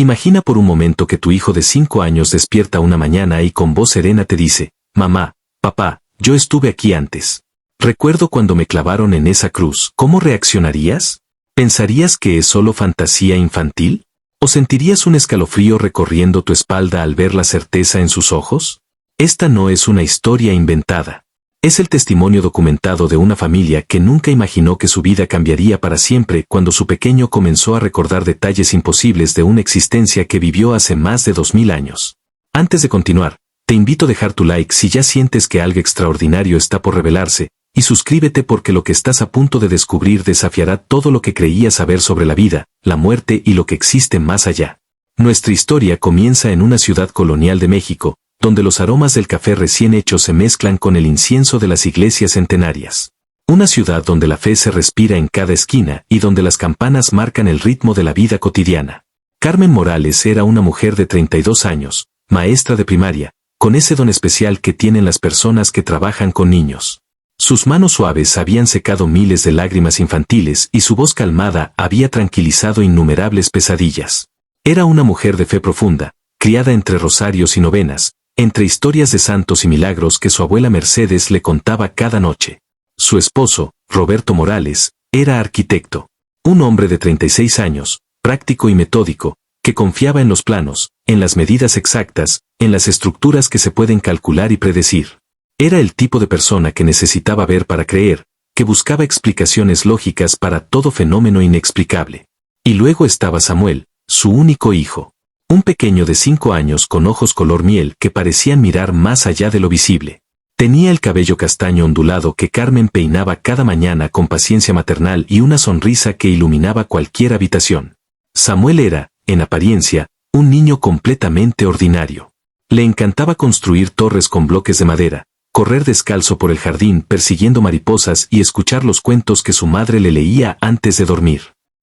Imagina por un momento que tu hijo de 5 años despierta una mañana y con voz serena te dice, mamá, papá, yo estuve aquí antes. Recuerdo cuando me clavaron en esa cruz. ¿Cómo reaccionarías? ¿Pensarías que es solo fantasía infantil? ¿O sentirías un escalofrío recorriendo tu espalda al ver la certeza en sus ojos? Esta no es una historia inventada. Es el testimonio documentado de una familia que nunca imaginó que su vida cambiaría para siempre cuando su pequeño comenzó a recordar detalles imposibles de una existencia que vivió hace más de 2000 años. Antes de continuar, te invito a dejar tu like si ya sientes que algo extraordinario está por revelarse, y suscríbete porque lo que estás a punto de descubrir desafiará todo lo que creías saber sobre la vida, la muerte y lo que existe más allá. Nuestra historia comienza en una ciudad colonial de México, donde los aromas del café recién hecho se mezclan con el incienso de las iglesias centenarias. Una ciudad donde la fe se respira en cada esquina y donde las campanas marcan el ritmo de la vida cotidiana. Carmen Morales era una mujer de 32 años, maestra de primaria, con ese don especial que tienen las personas que trabajan con niños. Sus manos suaves habían secado miles de lágrimas infantiles y su voz calmada había tranquilizado innumerables pesadillas. Era una mujer de fe profunda, criada entre rosarios y novenas, entre historias de santos y milagros que su abuela Mercedes le contaba cada noche. Su esposo, Roberto Morales, era arquitecto. Un hombre de 36 años, práctico y metódico, que confiaba en los planos, en las medidas exactas, en las estructuras que se pueden calcular y predecir. Era el tipo de persona que necesitaba ver para creer, que buscaba explicaciones lógicas para todo fenómeno inexplicable. Y luego estaba Samuel, su único hijo. Un pequeño de 5 años con ojos color miel que parecían mirar más allá de lo visible. Tenía el cabello castaño ondulado que Carmen peinaba cada mañana con paciencia maternal y una sonrisa que iluminaba cualquier habitación. Samuel era, en apariencia, un niño completamente ordinario. Le encantaba construir torres con bloques de madera, correr descalzo por el jardín persiguiendo mariposas y escuchar los cuentos que su madre le leía antes de dormir.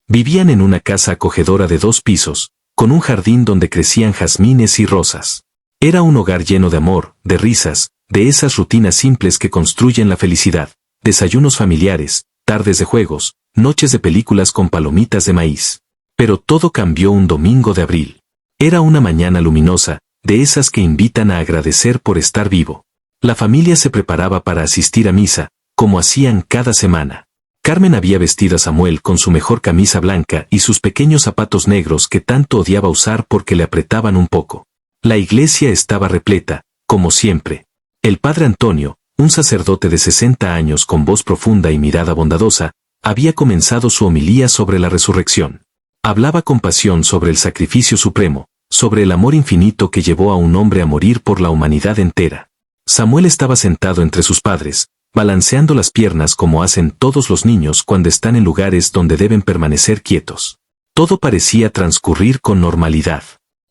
Vivían en una casa acogedora de 2 pisos, con un jardín donde crecían jazmines y rosas. Era un hogar lleno de amor, de risas, de esas rutinas simples que construyen la felicidad, desayunos familiares, tardes de juegos, noches de películas con palomitas de maíz. Pero todo cambió un domingo de abril. Era una mañana luminosa, de esas que invitan a agradecer por estar vivo. La familia se preparaba para asistir a misa, como hacían cada semana. Carmen había vestido a Samuel con su mejor camisa blanca y sus pequeños zapatos negros que tanto odiaba usar porque le apretaban un poco. La iglesia estaba repleta, como siempre. El padre Antonio, un sacerdote de 60 años con voz profunda y mirada bondadosa, había comenzado su homilía sobre la resurrección. Hablaba con pasión sobre el sacrificio supremo, sobre el amor infinito que llevó a un hombre a morir por la humanidad entera. Samuel estaba sentado entre sus padres, balanceando las piernas como hacen todos los niños cuando están en lugares donde deben permanecer quietos. Todo parecía transcurrir con normalidad.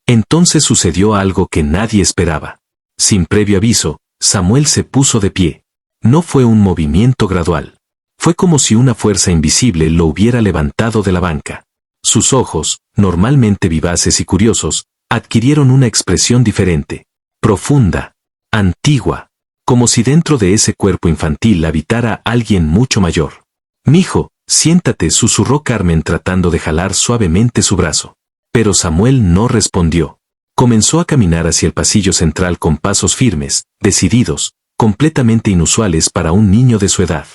Entonces sucedió algo que nadie esperaba. Sin previo aviso, Samuel se puso de pie. No fue un movimiento gradual. Fue como si una fuerza invisible lo hubiera levantado de la banca. Sus ojos, normalmente vivaces y curiosos, adquirieron una expresión diferente, profunda, antigua, como si dentro de ese cuerpo infantil habitara alguien mucho mayor. «Mijo, siéntate», susurró Carmen tratando de jalar suavemente su brazo. Pero Samuel no respondió. Comenzó a caminar hacia el pasillo central con pasos firmes, decididos, completamente inusuales para un niño de su edad.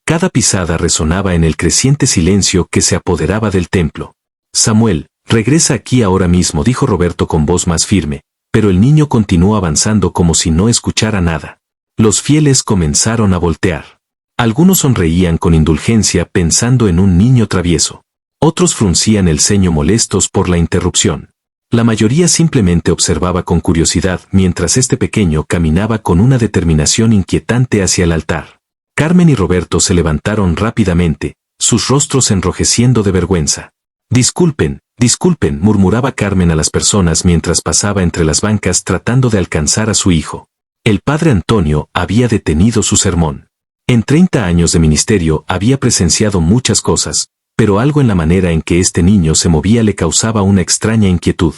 Cada pisada resonaba en el creciente silencio que se apoderaba del templo. «Samuel, regresa aquí ahora mismo», dijo Roberto con voz más firme, pero el niño continuó avanzando como si no escuchara nada. Los fieles comenzaron a voltear. Algunos sonreían con indulgencia pensando en un niño travieso. Otros fruncían el ceño molestos por la interrupción. La mayoría simplemente observaba con curiosidad mientras este pequeño caminaba con una determinación inquietante hacia el altar. Carmen y Roberto se levantaron rápidamente, sus rostros enrojeciendo de vergüenza. «Disculpen, disculpen», murmuraba Carmen a las personas mientras pasaba entre las bancas tratando de alcanzar a su hijo. El padre Antonio había detenido su sermón. En 30 años de ministerio había presenciado muchas cosas, pero algo en la manera en que este niño se movía le causaba una extraña inquietud.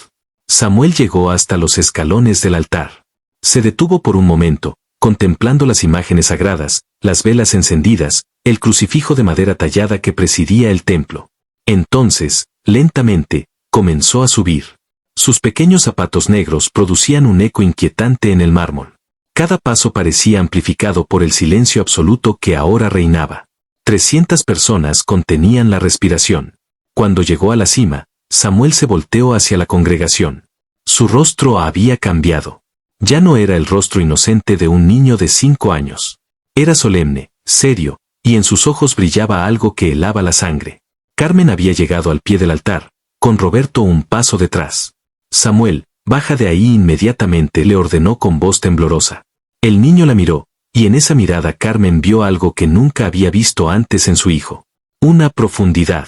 Samuel llegó hasta los escalones del altar. Se detuvo por un momento, contemplando las imágenes sagradas, las velas encendidas, el crucifijo de madera tallada que presidía el templo. Entonces, lentamente, comenzó a subir. Sus pequeños zapatos negros producían un eco inquietante en el mármol. Cada paso parecía amplificado por el silencio absoluto que ahora reinaba. 300 personas contenían la respiración. Cuando llegó a la cima, Samuel se volteó hacia la congregación. Su rostro había cambiado. Ya no era el rostro inocente de un niño de 5 años. Era solemne, serio, y en sus ojos brillaba algo que helaba la sangre. Carmen había llegado al pie del altar, con Roberto un paso detrás. Samuel, baja de ahí inmediatamente, le ordenó con voz temblorosa. El niño la miró, y en esa mirada Carmen vio algo que nunca había visto antes en su hijo. Una profundidad.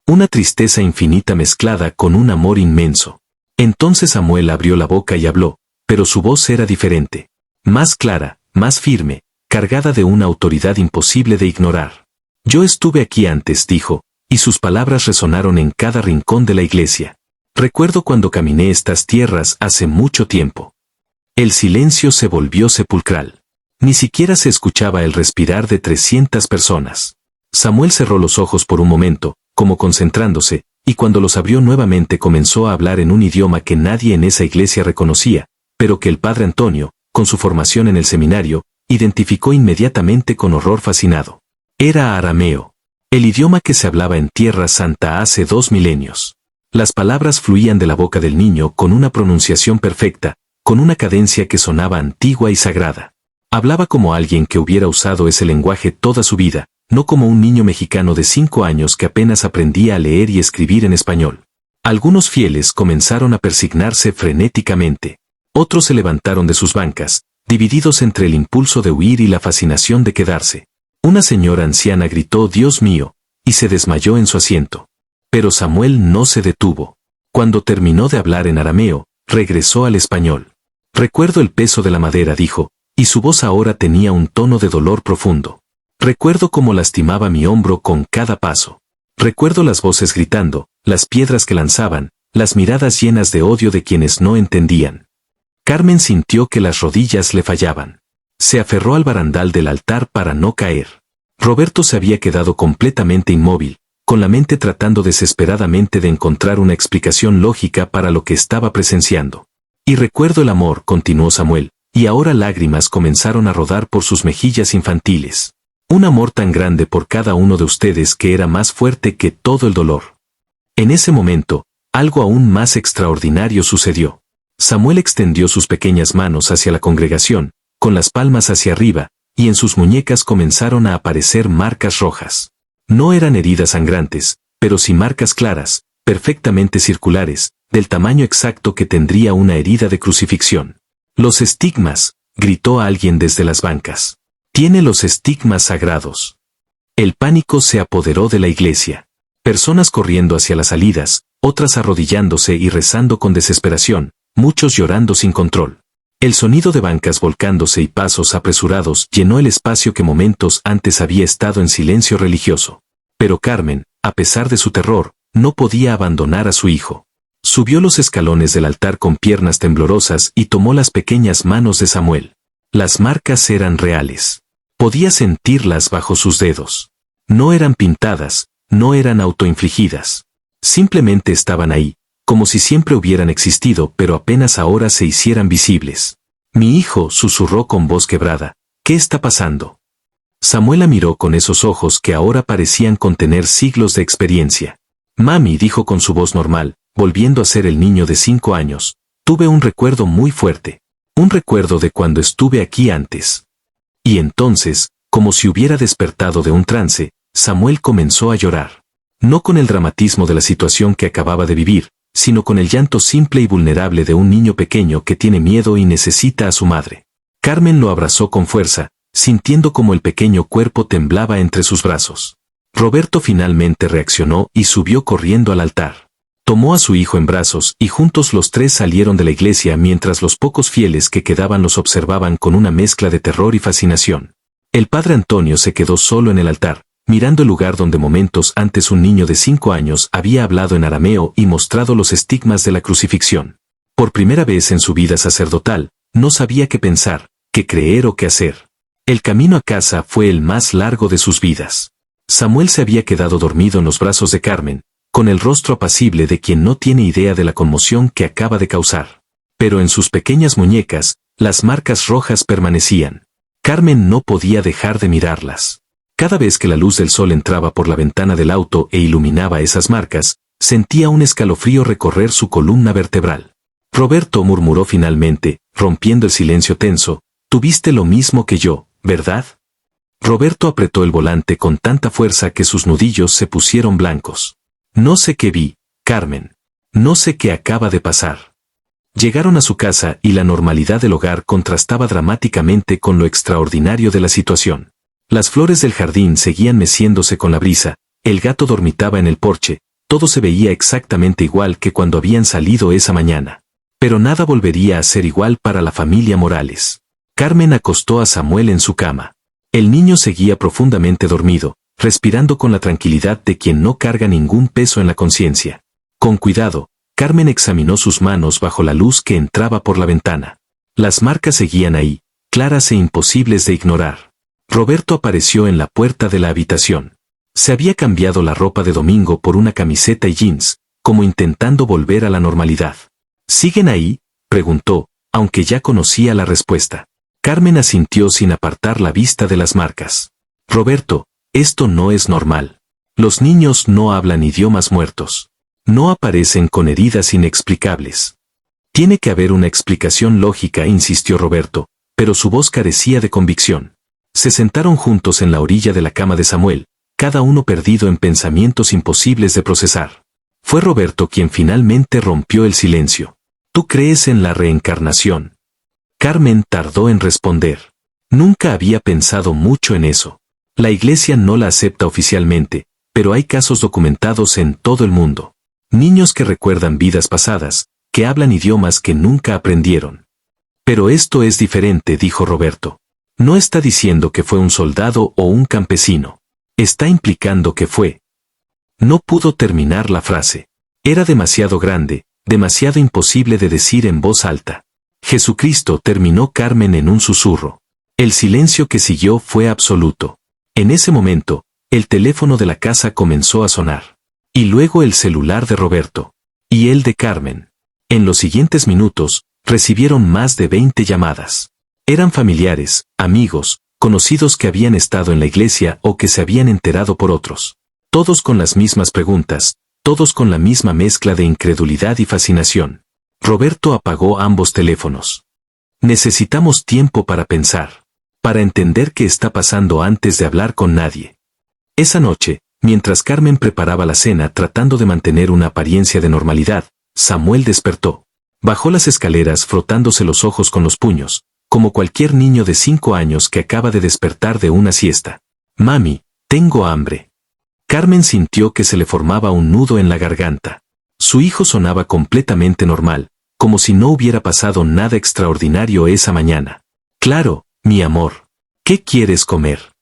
Una tristeza infinita mezclada con un amor inmenso. Entonces Samuel abrió la boca y habló, pero su voz era diferente. Más clara, más firme, cargada de una autoridad imposible de ignorar. Yo estuve aquí antes, dijo, y sus palabras resonaron en cada rincón de la iglesia. Recuerdo cuando caminé estas tierras hace mucho tiempo. El silencio se volvió sepulcral. Ni siquiera se escuchaba el respirar de 300 personas. Samuel cerró los ojos por un momento, como concentrándose, y cuando los abrió nuevamente comenzó a hablar en un idioma que nadie en esa iglesia reconocía, pero que el padre Antonio, con su formación en el seminario, identificó inmediatamente con horror fascinado. Era arameo. El idioma que se hablaba en Tierra Santa hace 2 milenios. Las palabras fluían de la boca del niño con una pronunciación perfecta, con una cadencia que sonaba antigua y sagrada. Hablaba como alguien que hubiera usado ese lenguaje toda su vida, no como un niño mexicano de 5 años que apenas aprendía a leer y escribir en español. Algunos fieles comenzaron a persignarse frenéticamente. Otros se levantaron de sus bancas, divididos entre el impulso de huir y la fascinación de quedarse. Una señora anciana gritó «Dios mío», y se desmayó en su asiento. Pero Samuel no se detuvo. Cuando terminó de hablar en arameo, regresó al español. Recuerdo el peso de la madera, dijo, y su voz ahora tenía un tono de dolor profundo. Recuerdo cómo lastimaba mi hombro con cada paso. Recuerdo las voces gritando, las piedras que lanzaban, las miradas llenas de odio de quienes no entendían. Carmen sintió que las rodillas le fallaban. Se aferró al barandal del altar para no caer. Roberto se había quedado completamente inmóvil, con la mente tratando desesperadamente de encontrar una explicación lógica para lo que estaba presenciando. Y recuerdo el amor, continuó Samuel, y ahora lágrimas comenzaron a rodar por sus mejillas infantiles. Un amor tan grande por cada uno de ustedes que era más fuerte que todo el dolor. En ese momento, algo aún más extraordinario sucedió. Samuel extendió sus pequeñas manos hacia la congregación, con las palmas hacia arriba, y en sus muñecas comenzaron a aparecer marcas rojas. No eran heridas sangrantes, pero sí marcas claras, perfectamente circulares, del tamaño exacto que tendría una herida de crucifixión. «Los estigmas», gritó alguien desde las bancas. «Tiene los estigmas sagrados». El pánico se apoderó de la iglesia. Personas corriendo hacia las salidas, otras arrodillándose y rezando con desesperación, muchos llorando sin control. El sonido de bancas volcándose y pasos apresurados llenó el espacio que momentos antes había estado en silencio religioso. Pero Carmen, a pesar de su terror, no podía abandonar a su hijo. Subió los escalones del altar con piernas temblorosas y tomó las pequeñas manos de Samuel. Las marcas eran reales. Podía sentirlas bajo sus dedos. No eran pintadas, no eran autoinfligidas. Simplemente estaban ahí, como si siempre hubieran existido, pero apenas ahora se hicieran visibles. «Mi hijo», susurró con voz quebrada, «¿qué está pasando?». Samuel la miró con esos ojos que ahora parecían contener siglos de experiencia. «Mami», dijo con su voz normal, volviendo a ser el niño de 5 años, «tuve un recuerdo muy fuerte. Un recuerdo de cuando estuve aquí antes». Y entonces, como si hubiera despertado de un trance, Samuel comenzó a llorar. No con el dramatismo de la situación que acababa de vivir, sino con el llanto simple y vulnerable de un niño pequeño que tiene miedo y necesita a su madre. Carmen lo abrazó con fuerza, sintiendo como el pequeño cuerpo temblaba entre sus brazos. Roberto finalmente reaccionó y subió corriendo al altar. Tomó a su hijo en brazos y juntos los tres salieron de la iglesia mientras los pocos fieles que quedaban los observaban con una mezcla de terror y fascinación. El padre Antonio se quedó solo en el altar, mirando el lugar donde momentos antes un niño de 5 años había hablado en arameo y mostrado los estigmas de la crucifixión. Por primera vez en su vida sacerdotal, no sabía qué pensar, qué creer o qué hacer. El camino a casa fue el más largo de sus vidas. Samuel se había quedado dormido en los brazos de Carmen, con el rostro apacible de quien no tiene idea de la conmoción que acaba de causar. Pero en sus pequeñas muñecas, las marcas rojas permanecían. Carmen no podía dejar de mirarlas. Cada vez que la luz del sol entraba por la ventana del auto e iluminaba esas marcas, sentía un escalofrío recorrer su columna vertebral. Roberto murmuró finalmente, rompiendo el silencio tenso, «Tuviste lo mismo que yo, ¿verdad?» Roberto apretó el volante con tanta fuerza que sus nudillos se pusieron blancos. «No sé qué vi, Carmen. No sé qué acaba de pasar». Llegaron a su casa y la normalidad del hogar contrastaba dramáticamente con lo extraordinario de la situación. Las flores del jardín seguían meciéndose con la brisa, el gato dormitaba en el porche, todo se veía exactamente igual que cuando habían salido esa mañana. Pero nada volvería a ser igual para la familia Morales. Carmen acostó a Samuel en su cama. El niño seguía profundamente dormido, respirando con la tranquilidad de quien no carga ningún peso en la conciencia. Con cuidado, Carmen examinó sus manos bajo la luz que entraba por la ventana. Las marcas seguían ahí, claras e imposibles de ignorar. Roberto apareció en la puerta de la habitación. Se había cambiado la ropa de domingo por una camiseta y jeans, como intentando volver a la normalidad. ¿Siguen ahí?, preguntó, aunque ya conocía la respuesta. Carmen asintió sin apartar la vista de las marcas. Roberto, esto no es normal. Los niños no hablan idiomas muertos. No aparecen con heridas inexplicables. Tiene que haber una explicación lógica, insistió Roberto, pero su voz carecía de convicción. Se sentaron juntos en la orilla de la cama de Samuel, cada uno perdido en pensamientos imposibles de procesar. Fue Roberto quien finalmente rompió el silencio. ¿Tú crees en la reencarnación? Carmen tardó en responder. Nunca había pensado mucho en eso. La Iglesia no la acepta oficialmente, pero hay casos documentados en todo el mundo. Niños que recuerdan vidas pasadas, que hablan idiomas que nunca aprendieron. Pero esto es diferente, dijo Roberto. No está diciendo que fue un soldado o un campesino. Está implicando que fue. No pudo terminar la frase. Era demasiado grande, demasiado imposible de decir en voz alta. Jesucristo, terminó Carmen en un susurro. El silencio que siguió fue absoluto. En ese momento, el teléfono de la casa comenzó a sonar. Y luego el celular de Roberto. Y el de Carmen. En los siguientes minutos, recibieron más de 20 llamadas. Eran familiares, amigos, conocidos que habían estado en la iglesia o que se habían enterado por otros. Todos con las mismas preguntas, todos con la misma mezcla de incredulidad y fascinación. Roberto apagó ambos teléfonos. Necesitamos tiempo para pensar, para entender qué está pasando antes de hablar con nadie. Esa noche, mientras Carmen preparaba la cena tratando de mantener una apariencia de normalidad, Samuel despertó. Bajó las escaleras frotándose los ojos con los puños, como cualquier niño de 5 años que acaba de despertar de una siesta. Mami, tengo hambre. Carmen sintió que se le formaba un nudo en la garganta. Su hijo sonaba completamente normal, como si no hubiera pasado nada extraordinario esa mañana. Claro, mi amor. ¿Qué quieres comer?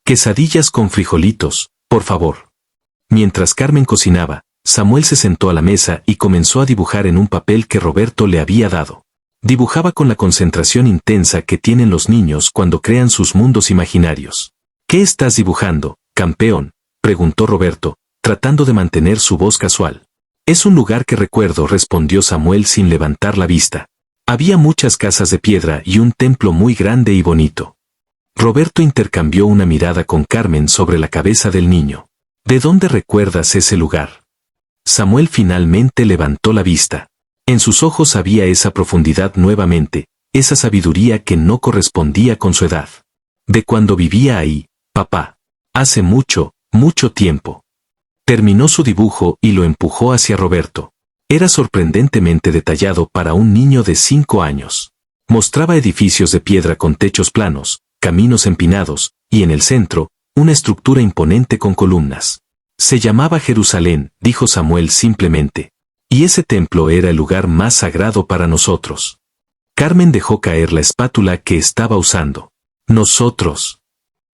Quesadillas con frijolitos, por favor. Mientras Carmen cocinaba, Samuel se sentó a la mesa y comenzó a dibujar en un papel que Roberto le había dado. Dibujaba con la concentración intensa que tienen los niños cuando crean sus mundos imaginarios. ¿Qué estás dibujando, campeón?, preguntó Roberto, tratando de mantener su voz casual. Es un lugar que recuerdo, respondió Samuel sin levantar la vista. Había muchas casas de piedra y un templo muy grande y bonito. Roberto intercambió una mirada con Carmen sobre la cabeza del niño. ¿De dónde recuerdas ese lugar? Samuel finalmente levantó la vista. En sus ojos había esa profundidad nuevamente, esa sabiduría que no correspondía con su edad. De cuando vivía ahí, papá. Hace mucho, mucho tiempo. Terminó su dibujo y lo empujó hacia Roberto. Era sorprendentemente detallado para un niño de 5 años. Mostraba edificios de piedra con techos planos, caminos empinados, y en el centro, una estructura imponente con columnas. Se llamaba Jerusalén, dijo Samuel simplemente. Y ese templo era el lugar más sagrado para nosotros. Carmen dejó caer la espátula que estaba usando. Nosotros.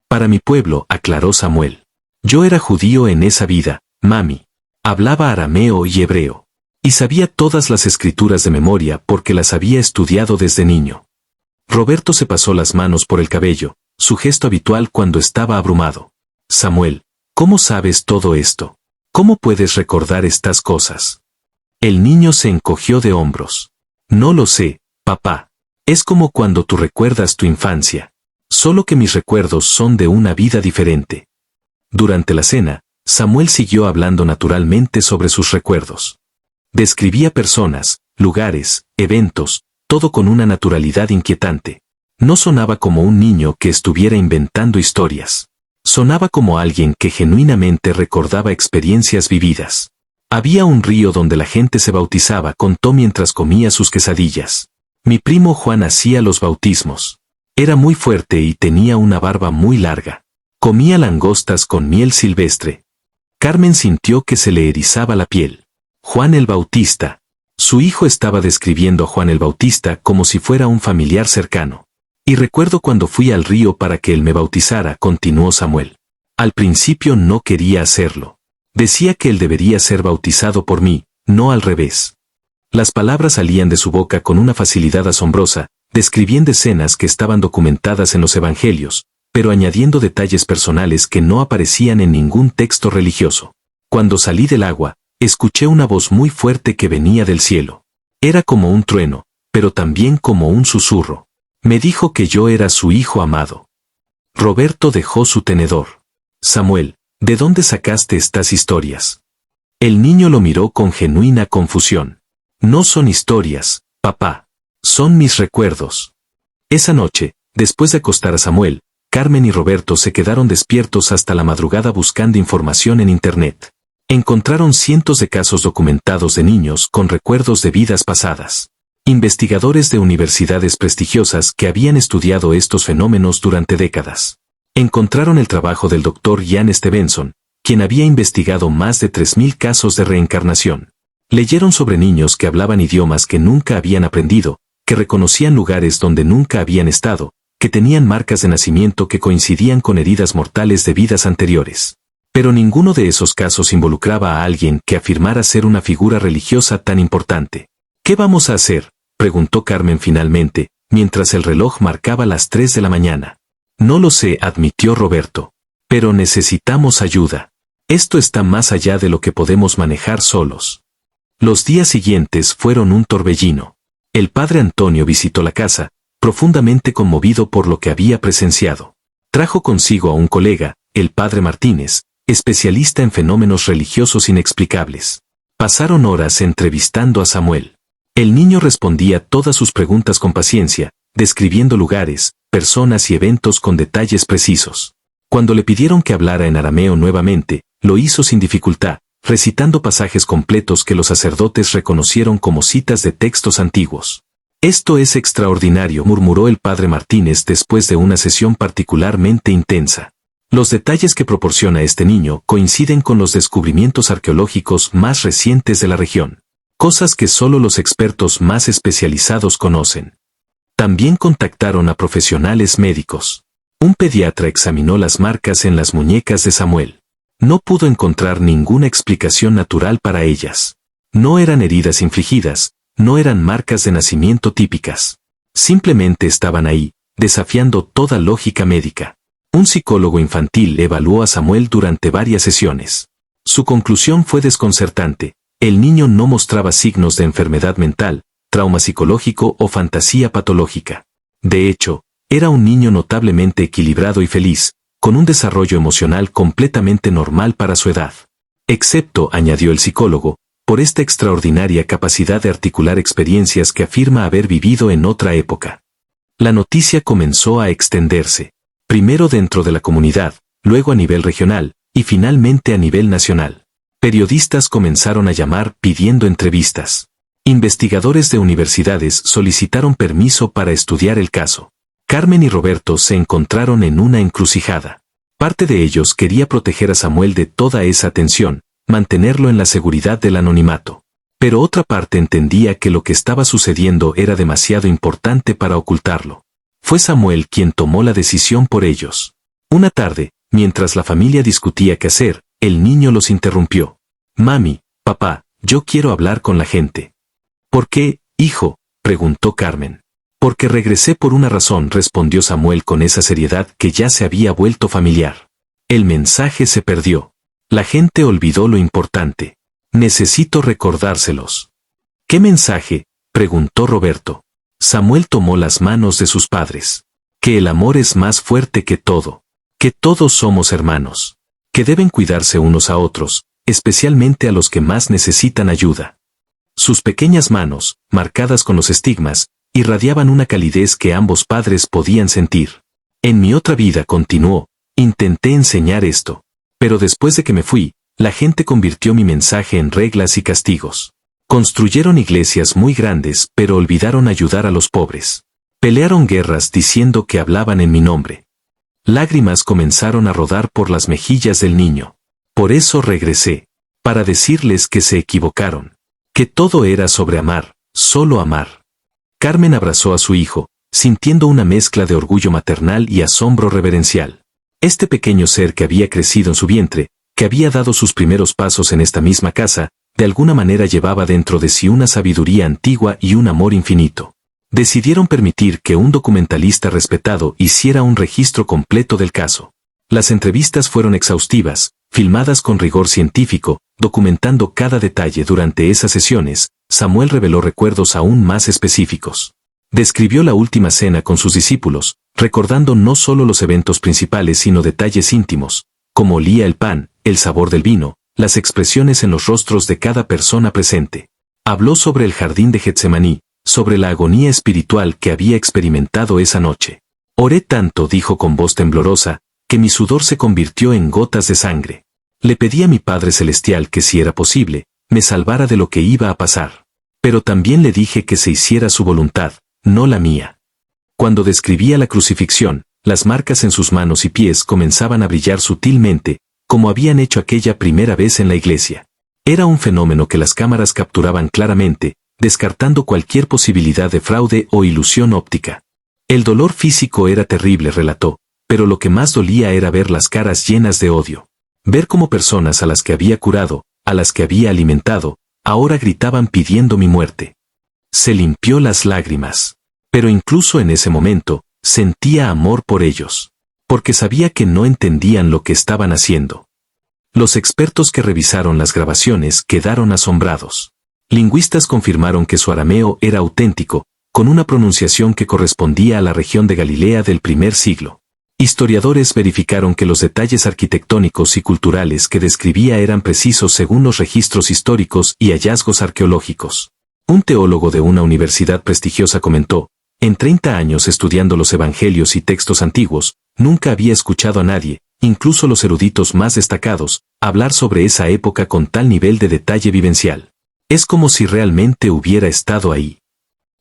Para mi pueblo, aclaró Samuel. Yo era judío en esa vida, mami. Hablaba arameo y hebreo. Y sabía todas las escrituras de memoria porque las había estudiado desde niño. Roberto se pasó las manos por el cabello, su gesto habitual cuando estaba abrumado. Samuel, ¿cómo sabes todo esto? ¿Cómo puedes recordar estas cosas? El niño se encogió de hombros. No lo sé, papá. Es como cuando tú recuerdas tu infancia. Solo que mis recuerdos son de una vida diferente. Durante la cena, Samuel siguió hablando naturalmente sobre sus recuerdos. Describía personas, lugares, eventos, todo con una naturalidad inquietante. No sonaba como un niño que estuviera inventando historias. Sonaba como alguien que genuinamente recordaba experiencias vividas. Había un río donde la gente se bautizaba, contó mientras comía sus quesadillas. Mi primo Juan hacía los bautismos. Era muy fuerte y tenía una barba muy larga. Comía langostas con miel silvestre. Carmen sintió que se le erizaba la piel. Juan el Bautista. Su hijo estaba describiendo a Juan el Bautista como si fuera un familiar cercano. Y recuerdo cuando fui al río para que él me bautizara, continuó Samuel. Al principio no quería hacerlo. Decía que él debería ser bautizado por mí, no al revés. Las palabras salían de su boca con una facilidad asombrosa, describiendo escenas que estaban documentadas en los evangelios, pero añadiendo detalles personales que no aparecían en ningún texto religioso. Cuando salí del agua, escuché una voz muy fuerte que venía del cielo. Era como un trueno, pero también como un susurro. Me dijo que yo era su hijo amado. Roberto dejó su tenedor. Samuel, ¿de dónde sacaste estas historias? El niño lo miró con genuina confusión. No son historias, papá. Son mis recuerdos. Esa noche, después de acostar a Samuel, Carmen y Roberto se quedaron despiertos hasta la madrugada buscando información en Internet. Encontraron cientos de casos documentados de niños con recuerdos de vidas pasadas. Investigadores de universidades prestigiosas que habían estudiado estos fenómenos durante décadas. Encontraron el trabajo del Dr. Ian Stevenson, quien había investigado más de 3.000 casos de reencarnación. Leyeron sobre niños que hablaban idiomas que nunca habían aprendido, que reconocían lugares donde nunca habían estado, que tenían marcas de nacimiento que coincidían con heridas mortales de vidas anteriores. Pero ninguno de esos casos involucraba a alguien que afirmara ser una figura religiosa tan importante. ¿Qué vamos a hacer?, preguntó Carmen finalmente, mientras el reloj marcaba las 3 de la mañana. No lo sé, admitió Roberto. Pero necesitamos ayuda. Esto está más allá de lo que podemos manejar solos. Los días siguientes fueron un torbellino. El padre Antonio visitó la casa, profundamente conmovido por lo que había presenciado. Trajo consigo a un colega, el padre Martínez, especialista en fenómenos religiosos inexplicables. Pasaron horas entrevistando a Samuel. El niño respondía todas sus preguntas con paciencia, describiendo lugares, personas y eventos con detalles precisos. Cuando le pidieron que hablara en arameo nuevamente, lo hizo sin dificultad, recitando pasajes completos que los sacerdotes reconocieron como citas de textos antiguos. Esto es extraordinario, murmuró el padre Martínez después de una sesión particularmente intensa. Los detalles que proporciona este niño coinciden con los descubrimientos arqueológicos más recientes de la región. Cosas que solo los expertos más especializados conocen. También contactaron a profesionales médicos. Un pediatra examinó las marcas en las muñecas de Samuel. No pudo encontrar ninguna explicación natural para ellas. No eran heridas infligidas, no eran marcas de nacimiento típicas. Simplemente estaban ahí, desafiando toda lógica médica. Un psicólogo infantil evaluó a Samuel durante varias sesiones. Su conclusión fue desconcertante. El niño no mostraba signos de enfermedad mental, trauma psicológico o fantasía patológica. De hecho, era un niño notablemente equilibrado y feliz, con un desarrollo emocional completamente normal para su edad. Excepto, añadió el psicólogo, por esta extraordinaria capacidad de articular experiencias que afirma haber vivido en otra época. La noticia comenzó a extenderse, primero dentro de la comunidad, luego a nivel regional, y finalmente a nivel nacional. Periodistas comenzaron a llamar pidiendo entrevistas. Investigadores de universidades solicitaron permiso para estudiar el caso. Carmen y Roberto se encontraron en una encrucijada. Parte de ellos quería proteger a Samuel de toda esa tensión, mantenerlo en la seguridad del anonimato. Pero otra parte entendía que lo que estaba sucediendo era demasiado importante para ocultarlo. Fue Samuel quien tomó la decisión por ellos. Una tarde, mientras la familia discutía qué hacer, el niño los interrumpió. Mami, papá, yo quiero hablar con la gente. ¿Por qué, hijo?, preguntó Carmen. Porque regresé por una razón, respondió Samuel con esa seriedad que ya se había vuelto familiar. El mensaje se perdió. La gente olvidó lo importante. Necesito recordárselos. ¿Qué mensaje?, preguntó Roberto. Samuel tomó las manos de sus padres. Que el amor es más fuerte que todo. Que todos somos hermanos. Que deben cuidarse unos a otros, especialmente a los que más necesitan ayuda. Sus pequeñas manos, marcadas con los estigmas, irradiaban una calidez que ambos padres podían sentir. En mi otra vida, continuó, intenté enseñar esto. Pero después de que me fui, la gente convirtió mi mensaje en reglas y castigos. Construyeron iglesias muy grandes, pero olvidaron ayudar a los pobres. Pelearon guerras diciendo que hablaban en mi nombre. Lágrimas comenzaron a rodar por las mejillas del niño. Por eso regresé. Para decirles que se equivocaron. Que todo era sobre amar, solo amar. Carmen abrazó a su hijo, sintiendo una mezcla de orgullo maternal y asombro reverencial. Este pequeño ser que había crecido en su vientre, que había dado sus primeros pasos en esta misma casa, de alguna manera llevaba dentro de sí una sabiduría antigua y un amor infinito. Decidieron permitir que un documentalista respetado hiciera un registro completo del caso. Las entrevistas fueron exhaustivas, filmadas con rigor científico, documentando cada detalle. Durante esas sesiones, Samuel reveló recuerdos aún más específicos. Describió la última cena con sus discípulos, recordando no solo los eventos principales sino detalles íntimos, como olía el pan, el sabor del vino, las expresiones en los rostros de cada persona presente. Habló sobre el jardín de Getsemaní, sobre la agonía espiritual que había experimentado esa noche. Oré tanto, dijo con voz temblorosa, que mi sudor se convirtió en gotas de sangre. Le pedí a mi Padre Celestial que, si era posible, me salvara de lo que iba a pasar. Pero también le dije que se hiciera su voluntad, no la mía. Cuando describía la crucifixión, las marcas en sus manos y pies comenzaban a brillar sutilmente, como habían hecho aquella primera vez en la iglesia. Era un fenómeno que las cámaras capturaban claramente, descartando cualquier posibilidad de fraude o ilusión óptica. El dolor físico era terrible, relató, pero lo que más dolía era ver las caras llenas de odio. Ver cómo personas a las que había curado, a las que había alimentado, ahora gritaban pidiendo mi muerte. Se limpió las lágrimas. Pero incluso en ese momento, sentía amor por ellos. Porque sabía que no entendían lo que estaban haciendo. Los expertos que revisaron las grabaciones quedaron asombrados. Lingüistas confirmaron que su arameo era auténtico, con una pronunciación que correspondía a la región de Galilea del primer siglo. Historiadores verificaron que los detalles arquitectónicos y culturales que describía eran precisos según los registros históricos y hallazgos arqueológicos. Un teólogo de una universidad prestigiosa comentó, en 30 años estudiando los evangelios y textos antiguos, nunca había escuchado a nadie, incluso los eruditos más destacados, hablar sobre esa época con tal nivel de detalle vivencial. Es como si realmente hubiera estado ahí.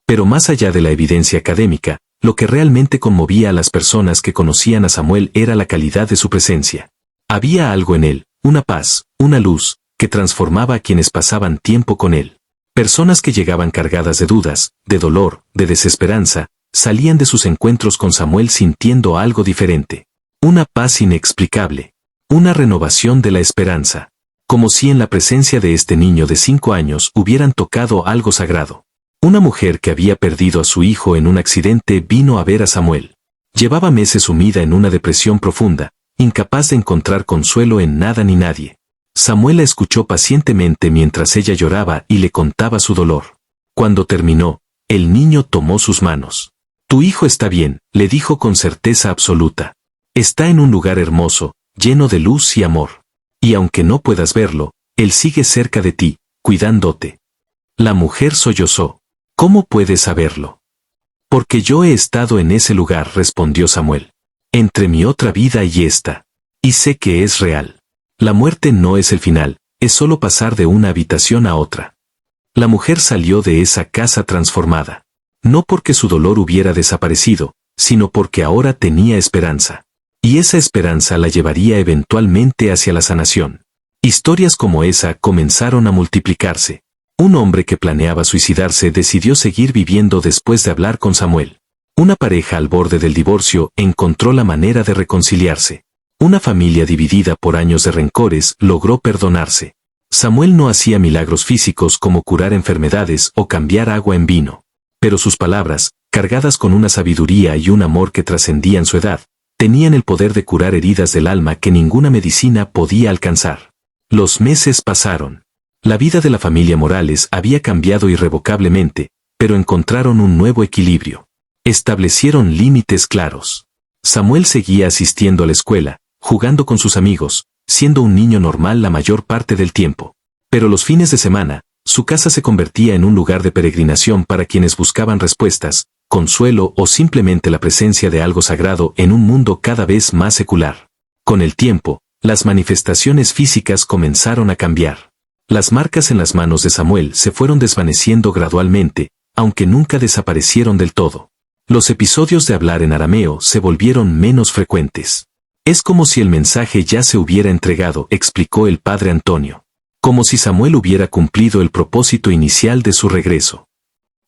Pero más allá de la evidencia académica, lo que realmente conmovía a las personas que conocían a Samuel era la calidad de su presencia. Había algo en él, una paz, una luz, que transformaba a quienes pasaban tiempo con él. Personas que llegaban cargadas de dudas, de dolor, de desesperanza, salían de sus encuentros con Samuel sintiendo algo diferente. Una paz inexplicable. Una renovación de la esperanza. Como si en la presencia de este niño de 5 años hubieran tocado algo sagrado. Una mujer que había perdido a su hijo en un accidente vino a ver a Samuel. Llevaba meses sumida en una depresión profunda, incapaz de encontrar consuelo en nada ni nadie. Samuel la escuchó pacientemente mientras ella lloraba y le contaba su dolor. Cuando terminó, el niño tomó sus manos. Tu hijo está bien, le dijo con certeza absoluta. Está en un lugar hermoso, lleno de luz y amor. Y aunque no puedas verlo, él sigue cerca de ti, cuidándote. La mujer sollozó. ¿Cómo puedes saberlo? Porque yo he estado en ese lugar, respondió Samuel. Entre mi otra vida y esta. Y sé que es real. La muerte no es el final, es solo pasar de una habitación a otra. La mujer salió de esa casa transformada. No porque su dolor hubiera desaparecido, sino porque ahora tenía esperanza. Y esa esperanza la llevaría eventualmente hacia la sanación. Historias como esa comenzaron a multiplicarse. Un hombre que planeaba suicidarse decidió seguir viviendo después de hablar con Samuel. Una pareja al borde del divorcio encontró la manera de reconciliarse. Una familia dividida por años de rencores logró perdonarse. Samuel no hacía milagros físicos como curar enfermedades o cambiar agua en vino. Pero sus palabras, cargadas con una sabiduría y un amor que trascendían su edad, tenían el poder de curar heridas del alma que ninguna medicina podía alcanzar. Los meses pasaron. La vida de la familia Morales había cambiado irrevocablemente, pero encontraron un nuevo equilibrio. Establecieron límites claros. Samuel seguía asistiendo a la escuela, jugando con sus amigos, siendo un niño normal la mayor parte del tiempo. Pero los fines de semana, su casa se convertía en un lugar de peregrinación para quienes buscaban respuestas, consuelo o simplemente la presencia de algo sagrado en un mundo cada vez más secular. Con el tiempo, las manifestaciones físicas comenzaron a cambiar. Las marcas en las manos de Samuel se fueron desvaneciendo gradualmente, aunque nunca desaparecieron del todo. Los episodios de hablar en arameo se volvieron menos frecuentes. Es como si el mensaje ya se hubiera entregado, explicó el padre Antonio. Como si Samuel hubiera cumplido el propósito inicial de su regreso.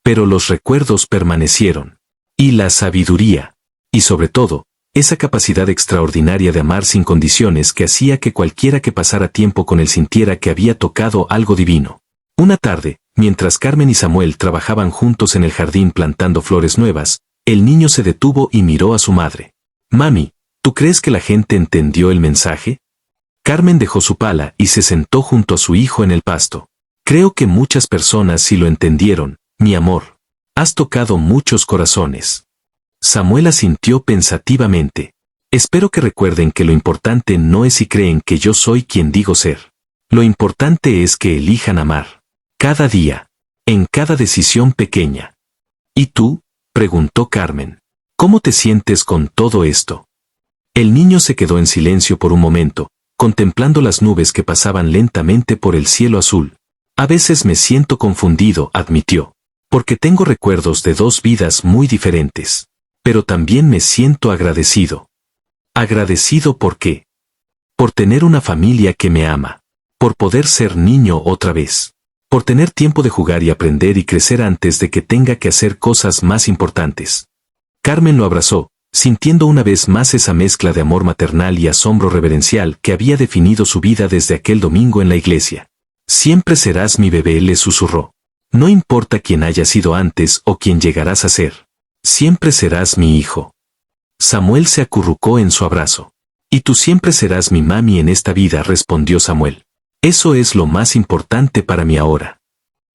Pero los recuerdos permanecieron. Y la sabiduría. Y sobre todo, esa capacidad extraordinaria de amar sin condiciones que hacía que cualquiera que pasara tiempo con él sintiera que había tocado algo divino. Una tarde, mientras Carmen y Samuel trabajaban juntos en el jardín plantando flores nuevas, el niño se detuvo y miró a su madre. «Mami, ¿tú crees que la gente entendió el mensaje?» Carmen dejó su pala y se sentó junto a su hijo en el pasto. «Creo que muchas personas sí lo entendieron, mi amor. Has tocado muchos corazones». Samuel asintió pensativamente. «Espero que recuerden que lo importante no es si creen que yo soy quien digo ser. Lo importante es que elijan amar. Cada día. En cada decisión pequeña». «¿Y tú?», preguntó Carmen. «¿Cómo te sientes con todo esto?» El niño se quedó en silencio por un momento, contemplando las nubes que pasaban lentamente por el cielo azul. «A veces me siento confundido», admitió, «porque tengo recuerdos de dos vidas muy diferentes. Pero también me siento agradecido». «¿Agradecido por qué?» «Por tener una familia que me ama. Por poder ser niño otra vez. Por tener tiempo de jugar y aprender y crecer antes de que tenga que hacer cosas más importantes». Carmen lo abrazó, sintiendo una vez más esa mezcla de amor maternal y asombro reverencial que había definido su vida desde aquel domingo en la iglesia. «Siempre serás mi bebé», le susurró. «No importa quién hayas sido antes o quién llegarás a ser. Siempre serás mi hijo». Samuel se acurrucó en su abrazo. «Y tú siempre serás mi mami en esta vida», respondió Samuel. «Eso es lo más importante para mí ahora».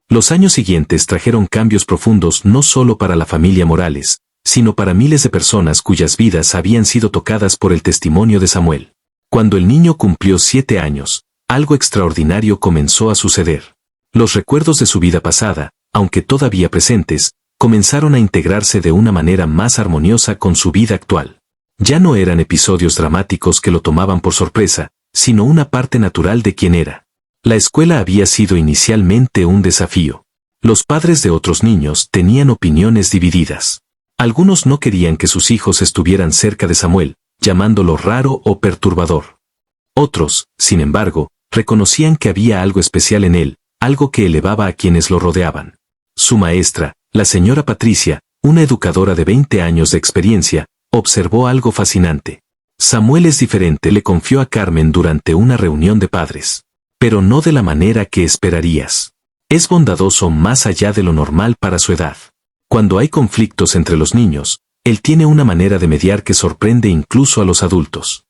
Los años siguientes trajeron cambios profundos no solo para la familia Morales, sino para miles de personas cuyas vidas habían sido tocadas por el testimonio de Samuel. Cuando el niño cumplió 7 años, algo extraordinario comenzó a suceder. Los recuerdos de su vida pasada, aunque todavía presentes, comenzaron a integrarse de una manera más armoniosa con su vida actual. Ya no eran episodios dramáticos que lo tomaban por sorpresa, sino una parte natural de quien era. La escuela había sido inicialmente un desafío. Los padres de otros niños tenían opiniones divididas. Algunos no querían que sus hijos estuvieran cerca de Samuel, llamándolo raro o perturbador. Otros, sin embargo, reconocían que había algo especial en él, algo que elevaba a quienes lo rodeaban. Su maestra, la señora Patricia, una educadora de 20 años de experiencia, observó algo fascinante. «Samuel es diferente», le confió a Carmen durante una reunión de padres. «Pero no de la manera que esperarías. Es bondadoso más allá de lo normal para su edad. Cuando hay conflictos entre los niños, él tiene una manera de mediar que sorprende incluso a los adultos».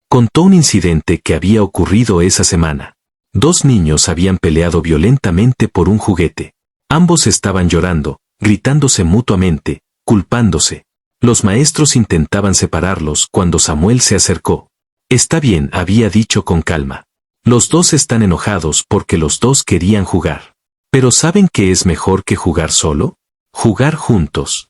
Contó un incidente que había ocurrido esa semana. 2 niños habían peleado violentamente por un juguete. Ambos estaban llorando, gritándose mutuamente, culpándose. Los maestros intentaban separarlos cuando Samuel se acercó. «Está bien», había dicho con calma. «Los dos están enojados porque los dos querían jugar. Pero ¿saben qué es mejor que jugar solo? Jugar juntos».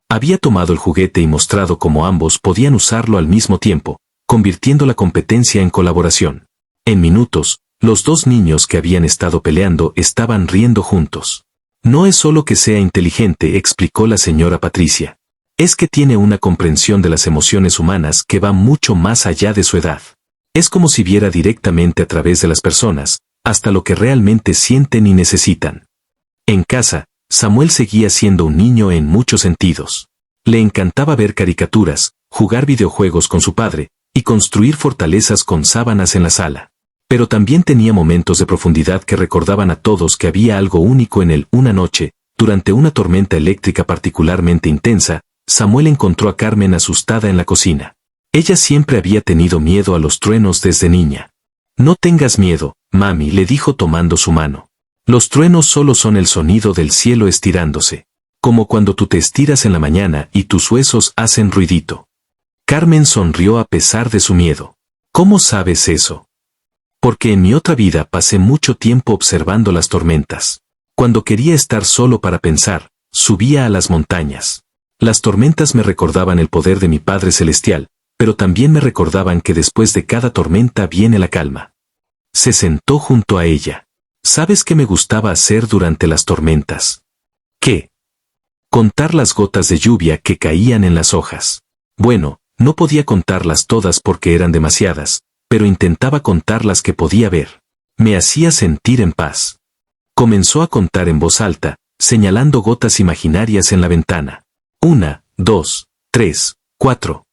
Había tomado el juguete y mostrado cómo ambos podían usarlo al mismo tiempo, convirtiendo la competencia en colaboración. En minutos, los 2 niños que habían estado peleando estaban riendo juntos. «No es solo que sea inteligente», explicó la señora Patricia. «Es que tiene una comprensión de las emociones humanas que va mucho más allá de su edad. Es como si viera directamente a través de las personas, hasta lo que realmente sienten y necesitan». En casa, Samuel seguía siendo un niño en muchos sentidos. Le encantaba ver caricaturas, jugar videojuegos con su padre, y construir fortalezas con sábanas en la sala. Pero también tenía momentos de profundidad que recordaban a todos que había algo único en él. Una noche, durante una tormenta eléctrica particularmente intensa, Samuel encontró a Carmen asustada en la cocina. Ella siempre había tenido miedo a los truenos desde niña. «No tengas miedo», Mami le dijo tomando su mano. Los truenos solo son el sonido del cielo estirándose. Como cuando tú te estiras en la mañana y tus huesos hacen ruidito. Carmen sonrió a pesar de su miedo. ¿Cómo sabes eso? Porque en mi otra vida pasé mucho tiempo observando las tormentas. Cuando quería estar solo para pensar, subía a las montañas. Las tormentas me recordaban el poder de mi Padre Celestial, pero también me recordaban que después de cada tormenta viene la calma. Se sentó junto a ella. ¿Sabes qué me gustaba hacer durante las tormentas? ¿Qué? Contar las gotas de lluvia que caían en las hojas. Bueno, no podía contarlas todas porque eran demasiadas, pero intentaba contar las que podía ver. Me hacía sentir en paz. Comenzó a contar en voz alta, señalando gotas imaginarias en la ventana. 1, 2, 3, 4.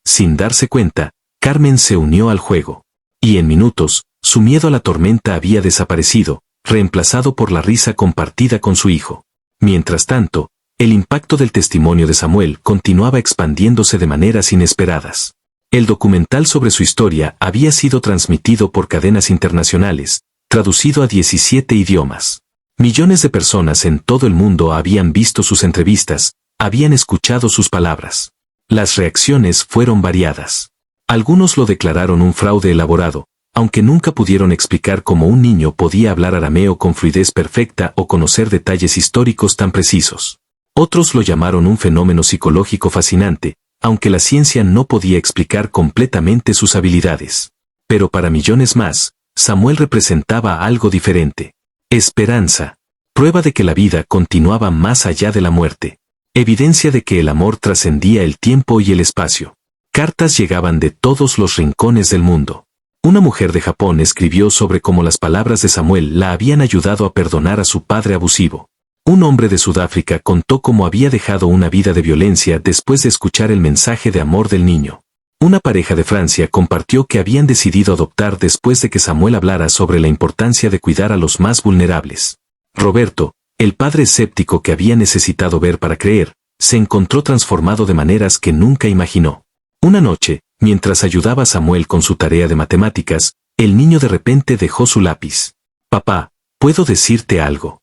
Sin darse cuenta, Carmen se unió al juego. Y en minutos, su miedo a la tormenta había desaparecido, reemplazado por la risa compartida con su hijo. Mientras tanto, el impacto del testimonio de Samuel continuaba expandiéndose de maneras inesperadas. El documental sobre su historia había sido transmitido por cadenas internacionales, traducido a 17 idiomas. Millones de personas en todo el mundo habían visto sus entrevistas, habían escuchado sus palabras. Las reacciones fueron variadas. Algunos lo declararon un fraude elaborado, aunque nunca pudieron explicar cómo un niño podía hablar arameo con fluidez perfecta o conocer detalles históricos tan precisos. Otros lo llamaron un fenómeno psicológico fascinante, aunque la ciencia no podía explicar completamente sus habilidades. Pero para millones más, Samuel representaba algo diferente. Esperanza. Prueba de que la vida continuaba más allá de la muerte. Evidencia de que el amor trascendía el tiempo y el espacio. Cartas llegaban de todos los rincones del mundo. Una mujer de Japón escribió sobre cómo las palabras de Samuel la habían ayudado a perdonar a su padre abusivo. Un hombre de Sudáfrica contó cómo había dejado una vida de violencia después de escuchar el mensaje de amor del niño. Una pareja de Francia compartió que habían decidido adoptar después de que Samuel hablara sobre la importancia de cuidar a los más vulnerables. Roberto, el padre escéptico que había necesitado ver para creer, se encontró transformado de maneras que nunca imaginó. Una noche, mientras ayudaba a Samuel con su tarea de matemáticas, el niño de repente dejó su lápiz. «Papá, ¿puedo decirte algo?»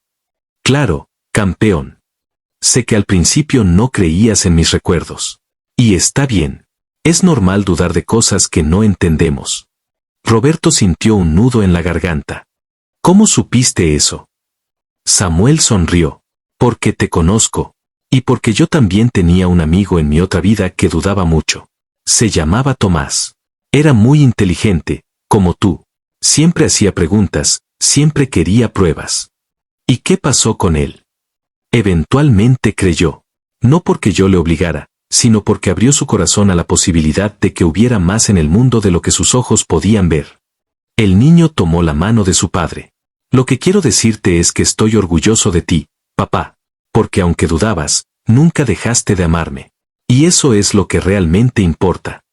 «Claro, campeón. Sé que al principio no creías en mis recuerdos. Y está bien. Es normal dudar de cosas que no entendemos». Roberto sintió un nudo en la garganta. «¿Cómo supiste eso?» Samuel sonrió. «Porque te conozco. Y porque yo también tenía un amigo en mi otra vida que dudaba mucho. Se llamaba Tomás. Era muy inteligente, como tú. Siempre hacía preguntas, siempre quería pruebas. ¿Y qué pasó con él? Eventualmente creyó. No porque yo le obligara, sino porque abrió su corazón a la posibilidad de que hubiera más en el mundo de lo que sus ojos podían ver». El niño tomó la mano de su padre. «Lo que quiero decirte es que estoy orgulloso de ti, papá. Porque aunque dudabas, nunca dejaste de amarme. Y eso es lo que realmente importa».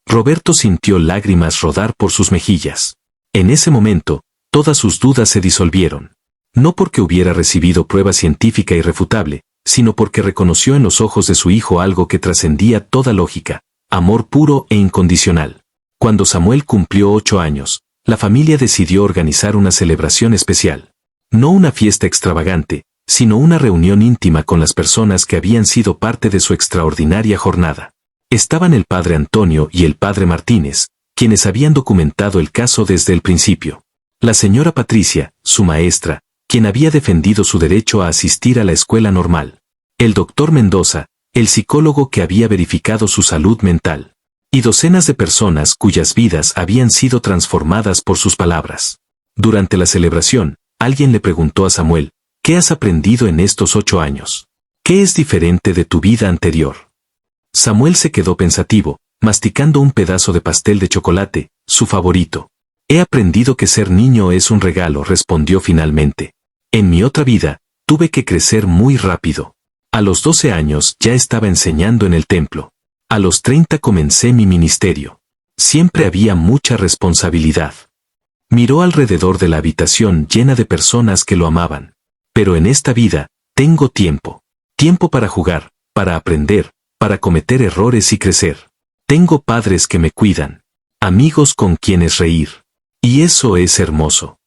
Roberto sintió lágrimas rodar por sus mejillas. En ese momento, todas sus dudas se disolvieron. No porque hubiera recibido prueba científica irrefutable, sino porque reconoció en los ojos de su hijo algo que trascendía toda lógica: amor puro e incondicional. Cuando Samuel cumplió 8 años, la familia decidió organizar una celebración especial. No una fiesta extravagante, sino una reunión íntima con las personas que habían sido parte de su extraordinaria jornada. Estaban el padre Antonio y el padre Martínez, quienes habían documentado el caso desde el principio. La señora Patricia, su maestra, quien había defendido su derecho a asistir a la escuela normal. El doctor Mendoza, el psicólogo que había verificado su salud mental. Y docenas de personas cuyas vidas habían sido transformadas por sus palabras. Durante la celebración, alguien le preguntó a Samuel: «¿Qué has aprendido en estos 8 años? ¿Qué es diferente de tu vida anterior?» Samuel se quedó pensativo, masticando un pedazo de pastel de chocolate, su favorito. «He aprendido que ser niño es un regalo», respondió finalmente. «En mi otra vida, tuve que crecer muy rápido. A los 12 años ya estaba enseñando en el templo. A los 30 comencé mi ministerio. Siempre había mucha responsabilidad». Miró alrededor de la habitación llena de personas que lo amaban. «Pero en esta vida, tengo tiempo. Tiempo para jugar, para aprender, para cometer errores y crecer. Tengo padres que me cuidan. Amigos con quienes reír. Y eso es hermoso.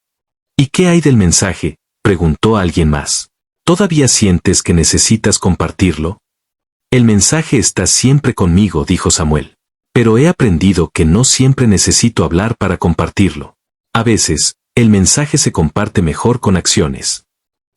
¿Y qué hay del mensaje?, preguntó alguien más. ¿Todavía sientes que necesitas compartirlo? El mensaje está siempre conmigo, dijo Samuel. Pero he aprendido que no siempre necesito hablar para compartirlo. A veces, el mensaje se comparte mejor con acciones.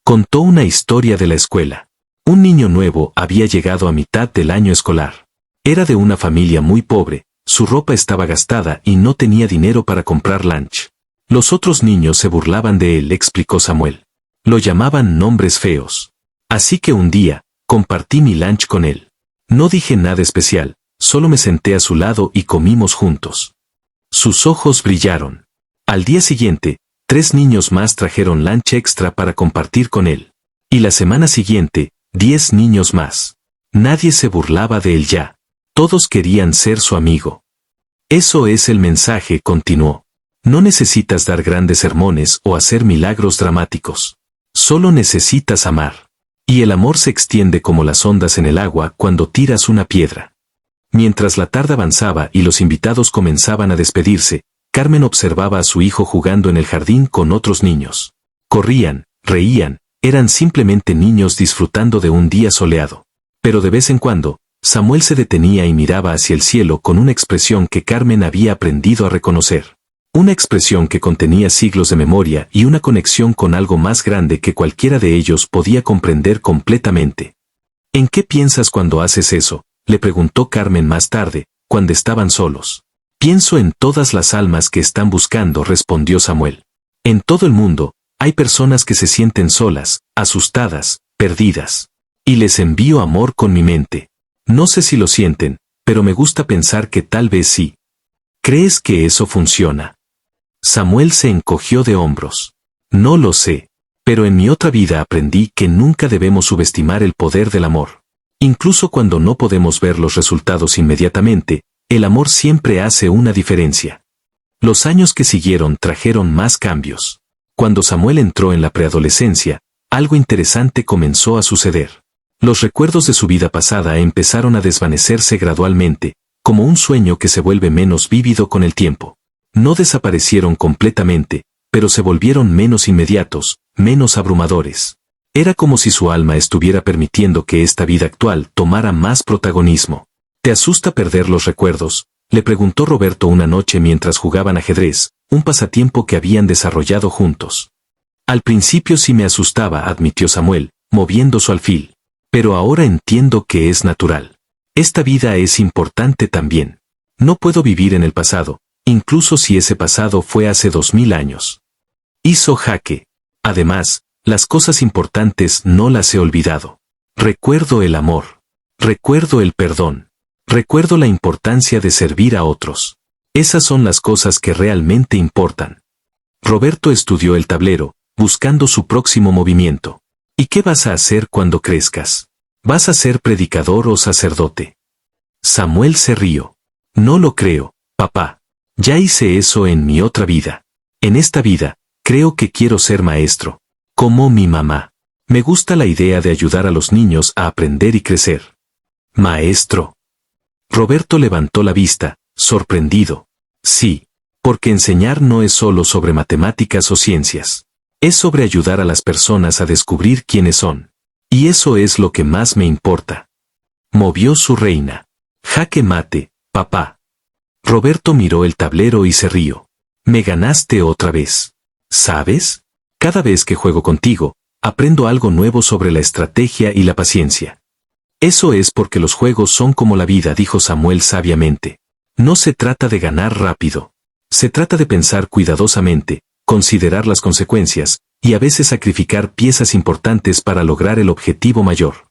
Contó una historia de la escuela. Un niño nuevo había llegado a mitad del año escolar. Era de una familia muy pobre, su ropa estaba gastada y no tenía dinero para comprar lunch. Los otros niños se burlaban de él, explicó Samuel. Lo llamaban nombres feos. Así que un día, compartí mi lunch con él. No dije nada especial, solo me senté a su lado y comimos juntos. Sus ojos brillaron. Al día siguiente, 3 niños más trajeron lunch extra para compartir con él. Y la semana siguiente, 10 niños más. Nadie se burlaba de él ya. Todos querían ser su amigo. Eso es el mensaje, continuó. No necesitas dar grandes sermones o hacer milagros dramáticos. Solo necesitas amar. Y el amor se extiende como las ondas en el agua cuando tiras una piedra. Mientras la tarde avanzaba y los invitados comenzaban a despedirse, Carmen observaba a su hijo jugando en el jardín con otros niños. Corrían, reían, eran simplemente niños disfrutando de un día soleado. Pero de vez en cuando, Samuel se detenía y miraba hacia el cielo con una expresión que Carmen había aprendido a reconocer. Una expresión que contenía siglos de memoria y una conexión con algo más grande que cualquiera de ellos podía comprender completamente. ¿En qué piensas cuando haces eso?, le preguntó Carmen más tarde, cuando estaban solos. Pienso en todas las almas que están buscando, respondió Samuel. En todo el mundo, hay personas que se sienten solas, asustadas, perdidas. Y les envío amor con mi mente. No sé si lo sienten, pero me gusta pensar que tal vez sí. ¿Crees que eso funciona? Samuel se encogió de hombros. No lo sé, pero en mi otra vida aprendí que nunca debemos subestimar el poder del amor. Incluso cuando no podemos ver los resultados inmediatamente, el amor siempre hace una diferencia. Los años que siguieron trajeron más cambios. Cuando Samuel entró en la preadolescencia, algo interesante comenzó a suceder. Los recuerdos de su vida pasada empezaron a desvanecerse gradualmente, como un sueño que se vuelve menos vívido con el tiempo. No desaparecieron completamente, pero se volvieron menos inmediatos, menos abrumadores. Era como si su alma estuviera permitiendo que esta vida actual tomara más protagonismo. ¿Te asusta perder los recuerdos?, le preguntó Roberto una noche mientras jugaban ajedrez, un pasatiempo que habían desarrollado juntos. Al principio sí me asustaba, admitió Samuel, moviendo su alfil. Pero ahora entiendo que es natural. Esta vida es importante también. No puedo vivir en el pasado, incluso si ese pasado fue hace 2000 años. Hizo jaque. Además, las cosas importantes no las he olvidado. Recuerdo el amor. Recuerdo el perdón. Recuerdo la importancia de servir a otros. Esas son las cosas que realmente importan. Roberto estudió el tablero, buscando su próximo movimiento. ¿Y qué vas a hacer cuando crezcas? ¿Vas a ser predicador o sacerdote? Samuel se rió. No lo creo, papá. Ya hice eso en mi otra vida. En esta vida, creo que quiero ser maestro. Como mi mamá. Me gusta la idea de ayudar a los niños a aprender y crecer. ¿Maestro? Roberto levantó la vista, sorprendido. Sí, porque enseñar no es solo sobre matemáticas o ciencias. Es sobre ayudar a las personas a descubrir quiénes son. Y eso es lo que más me importa. Movió su reina. Jaque mate, papá. Roberto miró el tablero y se rió. Me ganaste otra vez. ¿Sabes? Cada vez que juego contigo, aprendo algo nuevo sobre la estrategia y la paciencia. Eso es porque los juegos son como la vida, dijo Samuel sabiamente. No se trata de ganar rápido. Se trata de pensar cuidadosamente, considerar las consecuencias, y a veces sacrificar piezas importantes para lograr el objetivo mayor.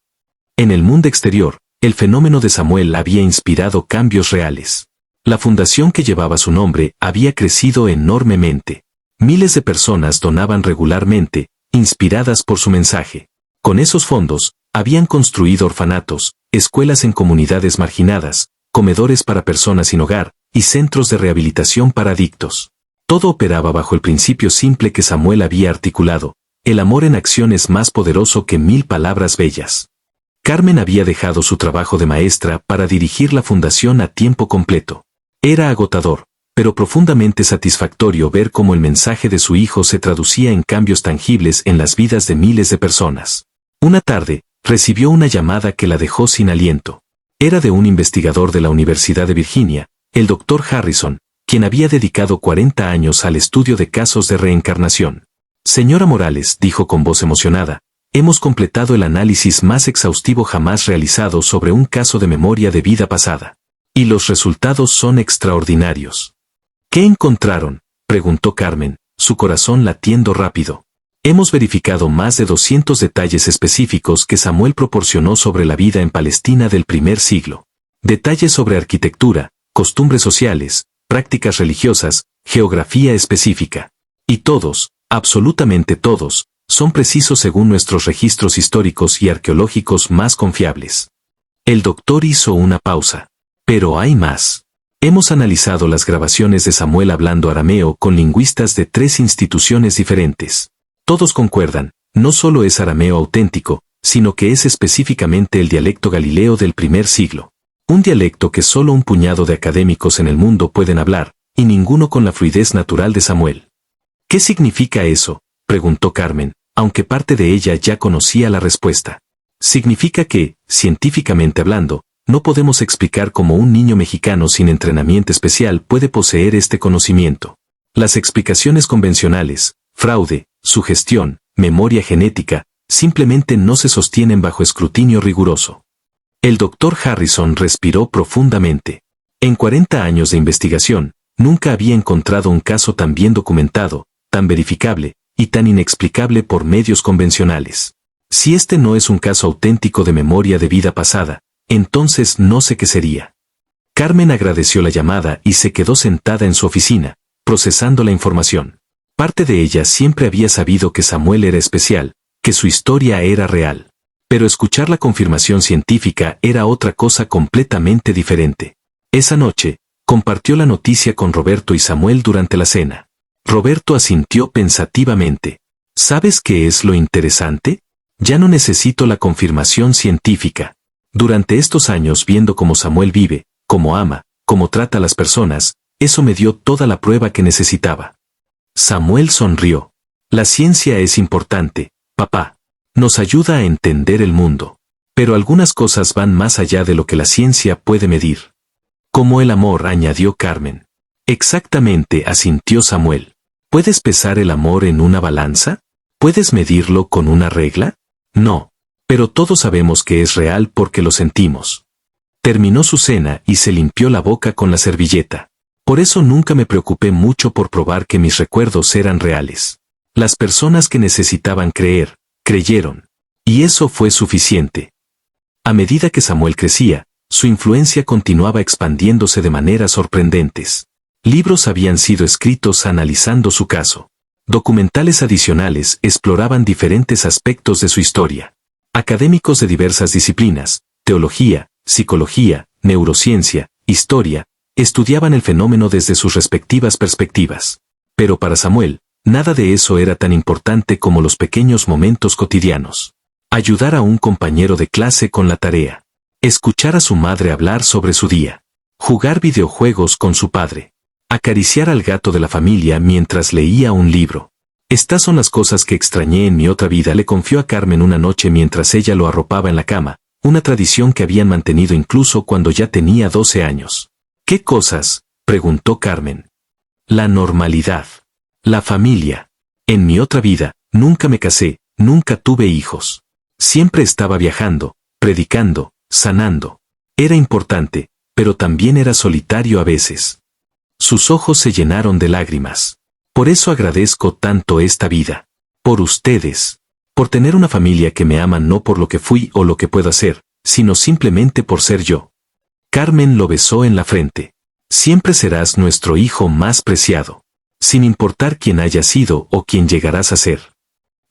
En el mundo exterior, el fenómeno de Samuel había inspirado cambios reales. La fundación que llevaba su nombre había crecido enormemente. Miles de personas donaban regularmente, inspiradas por su mensaje. Con esos fondos, habían construido orfanatos, escuelas en comunidades marginadas, comedores para personas sin hogar, y centros de rehabilitación para adictos. Todo operaba bajo el principio simple que Samuel había articulado: el amor en acción es más poderoso que 1000 palabras bellas. Carmen había dejado su trabajo de maestra para dirigir la fundación a tiempo completo. Era agotador, pero profundamente satisfactorio ver cómo el mensaje de su hijo se traducía en cambios tangibles en las vidas de miles de personas. Una tarde, recibió una llamada que la dejó sin aliento. Era de un investigador de la Universidad de Virginia, el Dr. Harrison, quien había dedicado 40 años al estudio de casos de reencarnación. Señora Morales, dijo con voz emocionada, hemos completado el análisis más exhaustivo jamás realizado sobre un caso de memoria de vida pasada. Y los resultados son extraordinarios. ¿Qué encontraron?, preguntó Carmen, su corazón latiendo rápido. Hemos verificado más de 200 detalles específicos que Samuel proporcionó sobre la vida en Palestina del primer siglo. Detalles sobre arquitectura, costumbres sociales, prácticas religiosas, geografía específica. Y todos, absolutamente todos, son precisos según nuestros registros históricos y arqueológicos más confiables. El doctor hizo una pausa. Pero hay más. Hemos analizado las grabaciones de Samuel hablando arameo con lingüistas de 3 instituciones diferentes. Todos concuerdan, no solo es arameo auténtico, sino que es específicamente el dialecto galileo del primer siglo. Un dialecto que solo un puñado de académicos en el mundo pueden hablar, y ninguno con la fluidez natural de Samuel. ¿Qué significa eso?, preguntó Carmen, aunque parte de ella ya conocía la respuesta. Significa que, científicamente hablando, no podemos explicar cómo un niño mexicano sin entrenamiento especial puede poseer este conocimiento. Las explicaciones convencionales, fraude, sugestión, memoria genética, simplemente no se sostienen bajo escrutinio riguroso. El Dr. Harrison respiró profundamente. En 40 años de investigación, nunca había encontrado un caso tan bien documentado, tan verificable, y tan inexplicable por medios convencionales. Si este no es un caso auténtico de memoria de vida pasada, entonces no sé qué sería. Carmen agradeció la llamada y se quedó sentada en su oficina, procesando la información. Parte de ella siempre había sabido que Samuel era especial, que su historia era real. Pero escuchar la confirmación científica era otra cosa completamente diferente. Esa noche, compartió la noticia con Roberto y Samuel durante la cena. Roberto asintió pensativamente. ¿Sabes qué es lo interesante? Ya no necesito la confirmación científica. Durante estos años viendo cómo Samuel vive, cómo ama, cómo trata a las personas, eso me dio toda la prueba que necesitaba. Samuel sonrió. La ciencia es importante, papá. Nos ayuda a entender el mundo. Pero algunas cosas van más allá de lo que la ciencia puede medir. Como el amor, añadió Carmen. Exactamente, asintió Samuel. ¿Puedes pesar el amor en una balanza? ¿Puedes medirlo con una regla? No. Pero todos sabemos que es real porque lo sentimos. Terminó su cena y se limpió la boca con la servilleta. Por eso nunca me preocupé mucho por probar que mis recuerdos eran reales. Las personas que necesitaban creer, creyeron. Y eso fue suficiente. A medida que Samuel crecía, su influencia continuaba expandiéndose de maneras sorprendentes. Libros habían sido escritos analizando su caso. Documentales adicionales exploraban diferentes aspectos de su historia. Académicos de diversas disciplinas, teología, psicología, neurociencia, historia, estudiaban el fenómeno desde sus respectivas perspectivas. Pero para Samuel, nada de eso era tan importante como los pequeños momentos cotidianos. Ayudar a un compañero de clase con la tarea. Escuchar a su madre hablar sobre su día. Jugar videojuegos con su padre. Acariciar al gato de la familia mientras leía un libro. Estas son las cosas que extrañé en mi otra vida, le confió a Carmen una noche mientras ella lo arropaba en la cama, una tradición que habían mantenido incluso cuando ya tenía 12 años. ¿Qué cosas?, preguntó Carmen. La normalidad. La familia. En mi otra vida, nunca me casé, nunca tuve hijos. Siempre estaba viajando, predicando, sanando. Era importante, pero también era solitario a veces. Sus ojos se llenaron de lágrimas. Por eso agradezco tanto esta vida. Por ustedes. Por tener una familia que me ama no por lo que fui o lo que puedo hacer, sino simplemente por ser yo. Carmen lo besó en la frente. Siempre serás nuestro hijo más preciado. Sin importar quién hayas sido o quién llegarás a ser.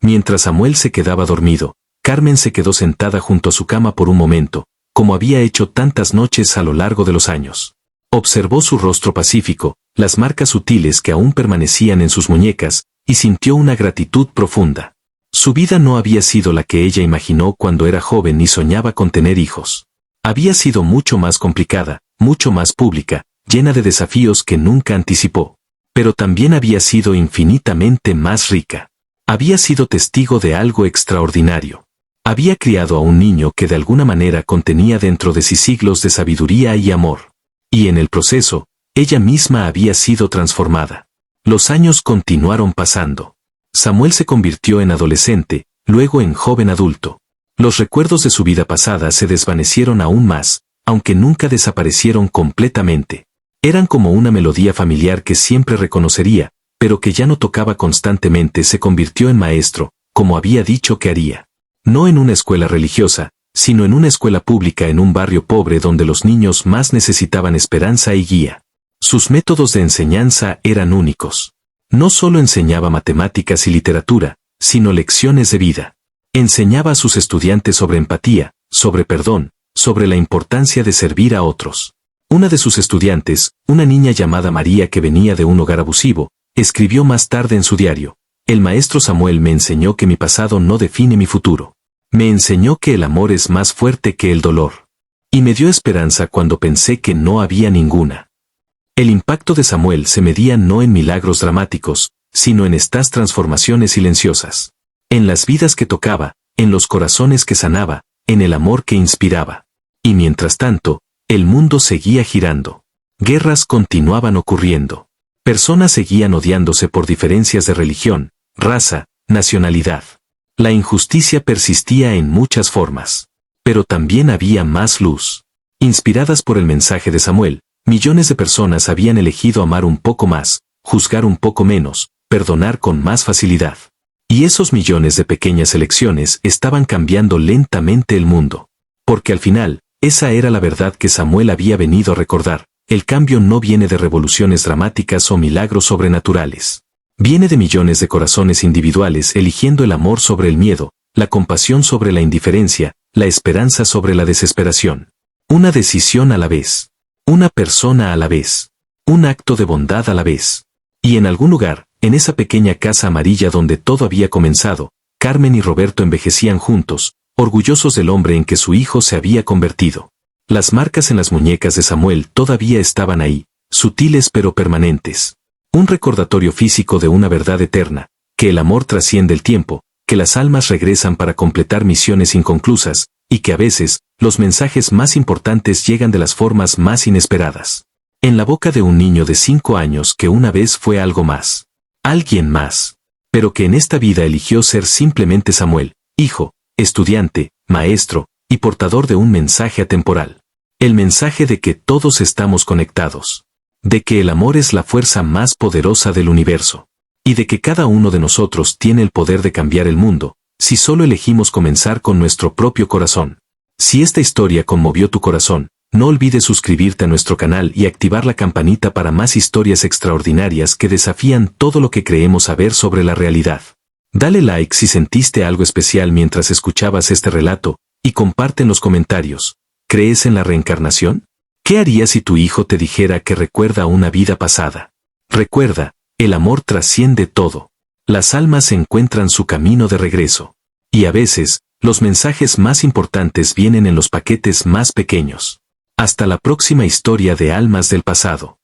Mientras Samuel se quedaba dormido, Carmen se quedó sentada junto a su cama por un momento, como había hecho tantas noches a lo largo de los años. Observó su rostro pacífico, las marcas sutiles que aún permanecían en sus muñecas, y sintió una gratitud profunda. Su vida no había sido la que ella imaginó cuando era joven y soñaba con tener hijos. Había sido mucho más complicada, mucho más pública, llena de desafíos que nunca anticipó. Pero también había sido infinitamente más rica. Había sido testigo de algo extraordinario. Había criado a un niño que de alguna manera contenía dentro de sí siglos de sabiduría y amor. Y en el proceso, ella misma había sido transformada. Los años continuaron pasando. Samuel se convirtió en adolescente, luego en joven adulto. Los recuerdos de su vida pasada se desvanecieron aún más, aunque nunca desaparecieron completamente. Eran como una melodía familiar que siempre reconocería, pero que ya no tocaba constantemente. Se convirtió en maestro, como había dicho que haría. No en una escuela religiosa, sino en una escuela pública en un barrio pobre donde los niños más necesitaban esperanza y guía. Sus métodos de enseñanza eran únicos. No solo enseñaba matemáticas y literatura, sino lecciones de vida. Enseñaba a sus estudiantes sobre empatía, sobre perdón, sobre la importancia de servir a otros. Una de sus estudiantes, una niña llamada María que venía de un hogar abusivo, escribió más tarde en su diario: el maestro Samuel me enseñó que mi pasado no define mi futuro. Me enseñó que el amor es más fuerte que el dolor. Y me dio esperanza cuando pensé que no había ninguna. El impacto de Samuel se medía no en milagros dramáticos, sino en estas transformaciones silenciosas. En las vidas que tocaba, en los corazones que sanaba, en el amor que inspiraba. Y mientras tanto, el mundo seguía girando. Guerras continuaban ocurriendo. Personas seguían odiándose por diferencias de religión, raza, nacionalidad. La injusticia persistía en muchas formas. Pero también había más luz. Inspiradas por el mensaje de Samuel, millones de personas habían elegido amar un poco más, juzgar un poco menos, perdonar con más facilidad. Y esos millones de pequeñas elecciones estaban cambiando lentamente el mundo. Porque al final, esa era la verdad que Samuel había venido a recordar: el cambio no viene de revoluciones dramáticas o milagros sobrenaturales. Viene de millones de corazones individuales eligiendo el amor sobre el miedo, la compasión sobre la indiferencia, la esperanza sobre la desesperación. Una decisión a la vez. Una persona a la vez. Un acto de bondad a la vez. Y en algún lugar, en esa pequeña casa amarilla donde todo había comenzado, Carmen y Roberto envejecían juntos, orgullosos del hombre en que su hijo se había convertido. Las marcas en las muñecas de Samuel todavía estaban ahí, sutiles pero permanentes. Un recordatorio físico de una verdad eterna: que el amor trasciende el tiempo, que las almas regresan para completar misiones inconclusas, y que a veces, los mensajes más importantes llegan de las formas más inesperadas. En la boca de un niño de 5 años que una vez fue algo más. Alguien más. Pero que en esta vida eligió ser simplemente Samuel, hijo, estudiante, maestro, y portador de un mensaje atemporal. El mensaje de que todos estamos conectados. De que el amor es la fuerza más poderosa del universo. Y de que cada uno de nosotros tiene el poder de cambiar el mundo, si solo elegimos comenzar con nuestro propio corazón. Si esta historia conmovió tu corazón, no olvides suscribirte a nuestro canal y activar la campanita para más historias extraordinarias que desafían todo lo que creemos saber sobre la realidad. Dale like si sentiste algo especial mientras escuchabas este relato, y comparte en los comentarios. ¿Crees en la reencarnación? ¿Qué harías si tu hijo te dijera que recuerda una vida pasada? Recuerda, el amor trasciende todo. Las almas encuentran su camino de regreso. Y a veces, los mensajes más importantes vienen en los paquetes más pequeños. Hasta la próxima historia de Almas del Pasado.